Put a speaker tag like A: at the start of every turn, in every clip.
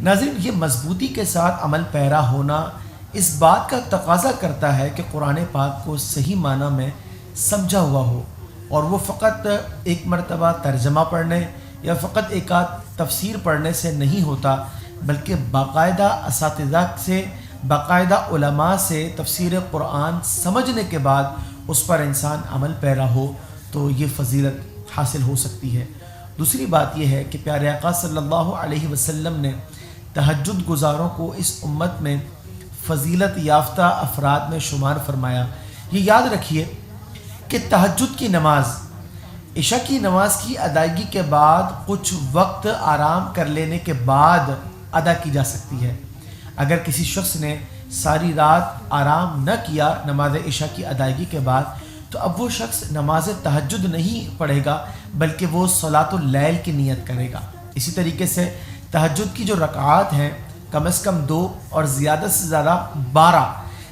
A: ناظرین، یہ مضبوطی کے ساتھ عمل پیرا ہونا اس بات کا تقاضا کرتا ہے کہ قرآن پاک کو صحیح معنی میں سمجھا ہوا ہو، اور وہ فقط ایک مرتبہ ترجمہ پڑھنے یا فقط ایک آدھ تفسیر پڑھنے سے نہیں ہوتا، بلکہ باقاعدہ اساتذہ سے، باقاعدہ علماء سے تفسیر قرآن سمجھنے کے بعد اس پر انسان عمل پیرا ہو تو یہ فضیلت حاصل ہو سکتی ہے۔ دوسری بات یہ ہے کہ پیارے آقا صلی اللہ علیہ وسلم نے تہجد گزاروں کو اس امت میں فضیلت یافتہ افراد میں شمار فرمایا۔ یہ یاد رکھیے کہ تہجد کی نماز عشاء کی نماز کی ادائیگی کے بعد کچھ وقت آرام کر لینے کے بعد ادا کی جا سکتی ہے۔ اگر کسی شخص نے ساری رات آرام نہ کیا نماز عشاء کی ادائیگی کے بعد، تو اب وہ شخص نماز تہجد نہیں پڑھے گا، بلکہ وہ صلاۃ اللیل کی نیت کرے گا۔ اسی طریقے سے تہجد کی جو رکعات ہیں کم از کم 2 اور زیادہ سے زیادہ 12،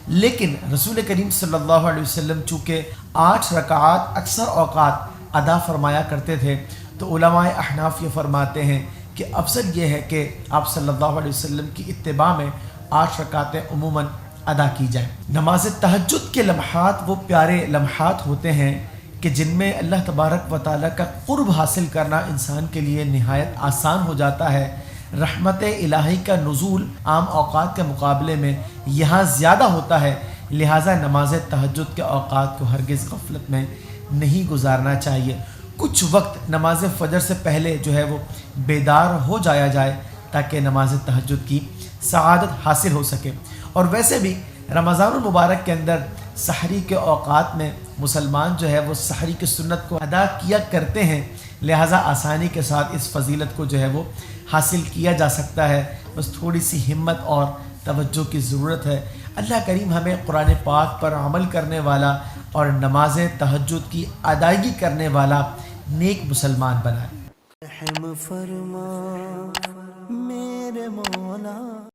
A: لیکن رسول کریم صلی اللہ علیہ وسلم چونکہ 8 رکعات اکثر اوقات ادا فرمایا کرتے تھے، تو علماء احناف یہ فرماتے ہیں کہ افضل یہ ہے کہ آپ صلی اللہ علیہ وسلم کی اتباع میں 8 رکعتیں عموماً ادا کی جائیں۔ نماز تہجد کے لمحات وہ پیارے لمحات ہوتے ہیں کہ جن میں اللہ تبارک و تعالیٰ کا قرب حاصل کرنا انسان کے لیے نہایت آسان ہو جاتا ہے۔ رحمت الہی کا نزول عام اوقات کے مقابلے میں یہاں زیادہ ہوتا ہے، لہٰذا نماز تہجد کے اوقات کو ہرگز غفلت میں نہیں گزارنا چاہیے۔ کچھ وقت نماز فجر سے پہلے جو ہے وہ بیدار ہو جایا جائے تاکہ نماز تہجد کی سعادت حاصل ہو سکے۔ اور ویسے بھی رمضان المبارک کے اندر سحری کے اوقات میں مسلمان جو ہے وہ سحری کی سنت کو ادا کیا کرتے ہیں، لہٰذا آسانی کے ساتھ اس فضیلت کو جو ہے وہ حاصل کیا جا سکتا ہے۔ بس تھوڑی سی ہمت اور توجہ کی ضرورت ہے۔ اللہ کریم ہمیں قرآن پاک پر عمل کرنے والا اور نماز تہجد کی ادائیگی کرنے والا نیک مسلمان بنائے۔
B: رحم فرما میرے مولا۔